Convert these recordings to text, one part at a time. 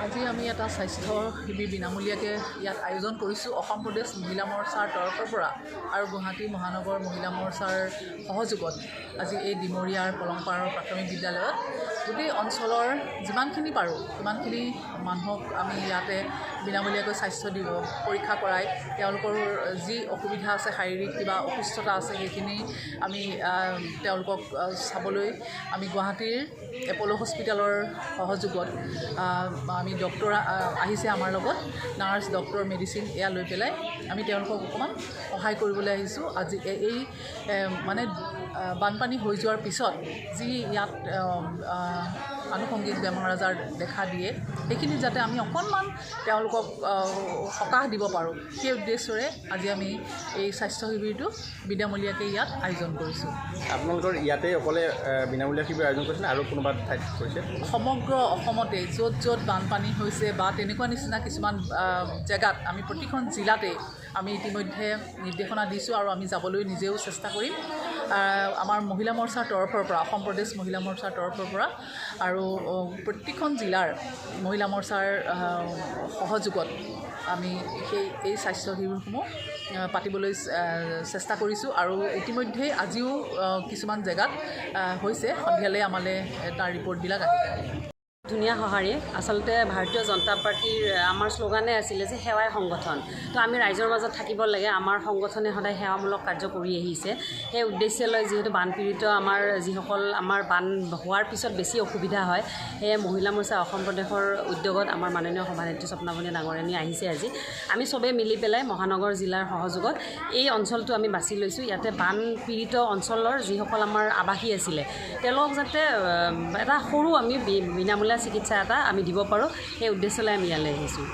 আজি আমি এটা স্বাস্থ্য শিবিৰ বিনামূলীয়াকৈ ইয়াত আয়োজন কৰিছোঁ অসম প্ৰদেশ মহিলা মৰ্চাৰ তৰফৰ পৰা আৰু গুৱাহাটী মহানগৰ মহিলা মৰ্চাৰ সহযোগত। আজি এই ডিমৰীয়াৰ পলংপাৰৰ প্ৰাথমিক বিদ্যালয়ত গোটেই অঞ্চলৰ যিমানখিনি পাৰোঁ সিমানখিনি মানুহক আমি ইয়াতে বিনামূলীয়াকৈ স্বাস্থ্য দিব পৰীক্ষা কৰাই তেওঁলোকৰ যি অসুবিধা আছে শাৰীৰিক কিবা অসুস্থতা আছে সেইখিনি আমি তেওঁলোকক চাবলৈ আমি গুৱাহাটীৰ এপ'ল' হস্পিটেলৰ সহযোগত আমি ডক্টৰ আহিছে আমাৰ লগত নাৰ্ছ ডক্টৰ মেডিচিন এয়া লৈ পেলাই আমি তেওঁলোকক অকণমান সহায় কৰিবলৈ আহিছোঁ। আজি এই মানে বানপানী হৈ যোৱাৰ পিছত যি ইয়াত আনুষংগিক বেমাৰ আজাৰ দেখা দিয়ে সেইখিনি যাতে আমি অকণমান তেওঁলোকক সকাহ দিব পাৰোঁ সেই উদ্দেশ্যৰে আজি আমি এই স্বাস্থ্য শিবিৰটো বিনামূলীয়াকৈ ইয়াত আয়োজন কৰিছোঁ। আপোনালোকৰ ইয়াতে অকলে বিনামূলীয়া শিবিৰ আয়োজন কৰিছে আৰু কোনোবা ঠাইত কৰিছে? সমগ্ৰ অসমতে য'ত য'ত বানপানী হৈছে বা তেনেকুৱা নিচিনা কিছুমান জেগাত আমি প্ৰতিখন জিলাতে আমি ইতিমধ্যে নিৰ্দেশনা দিছোঁ আৰু আমি যাবলৈ নিজেও চেষ্টা কৰিম। আমাৰ মহিলা মৰ্চাৰ তৰফৰ পৰা অসম প্ৰদেশ মহিলা মৰ্চাৰ তৰফৰ পৰা আৰু প্ৰতিখন জিলাৰ মহিলা মৰ্চাৰ সহযোগত আমি এই স্বাস্থ্য শিবিৰসমূহ পাতিবলৈ চেষ্টা কৰিছোঁ আৰু ইতিমধ্যে আজিও কিছুমান জেগাত হৈছে। সন্ধিয়ালৈ আমালৈ তাৰ ৰিপৰ্টবিলাক আহিব। ধুনীয়া সঁহাৰি আচলতে ভাৰতীয় জনতা পাৰ্টীৰ আমাৰ শ্লোগানে আছিলে যে সেৱাই সংগঠন। তো আমি ৰাইজৰ মাজত থাকিব লাগে, আমাৰ সংগঠনে সদায় সেৱামূলক কাৰ্য কৰি আহিছে। সেই উদ্দেশ্যে লৈ যিহেতু বানপীড়িত আমাৰ যিসকল আমাৰ বান হোৱাৰ পিছত বেছি অসুবিধা হয়, সেয়ে মহিলা মৰ্চা অসম প্ৰদেশৰ উদ্যোগত আমাৰ মাননীয় সভানেত্ৰী স্বপ্নামণি ডাঙৰীয়ানী আহিছে। আজি আমি চবেই মিলি পেলাই মহানগৰ জিলাৰ সহযোগত এই অঞ্চলটো আমি বাছি লৈছোঁ। ইয়াতে বানপীড়িত অঞ্চলৰ যিসকল আমাৰ আৱাসী আছিলে তেওঁলোকক যাতে এটা সৰু আমি বিনামূলীয়া চিকিৎসা এটা আমি দিব পাৰোঁ সেই উদ্দেশ্যলৈ আমি ইয়ালৈ আহিছোঁ।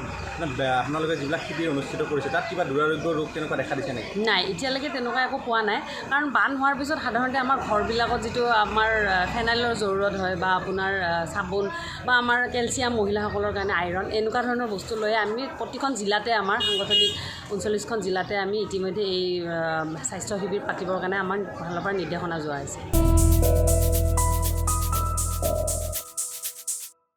আপোনালোকে যিবিলাক শিবিৰ অনুষ্ঠিত কৰিছে তাত কিবা দুৰাৰোগ্য ৰোগ তেনেকুৱা দেখা দিছে নেকি? নাই, এতিয়ালৈকে তেনেকুৱা একো পোৱা নাই। কাৰণ বান হোৱাৰ পিছত সাধাৰণতে আমাৰ ঘৰবিলাকত যিটো আমাৰ ফেনাইলৰ জৰুৰত হয় বা আপোনাৰ চাবোন বা আমাৰ কেলছিয়াম মহিলাসকলৰ কাৰণে আইৰণ এনেকুৱা ধৰণৰ বস্তু লৈ আমি প্ৰতিখন জিলাতে আমাৰ সাংগঠনিক 39খন জিলাতে আমি ইতিমধ্যে এই স্বাস্থ্য শিবিৰ পাতিবৰ কাৰণে আমাৰ ফালৰ পৰা নিৰ্দেশনা যোৱা হৈছে।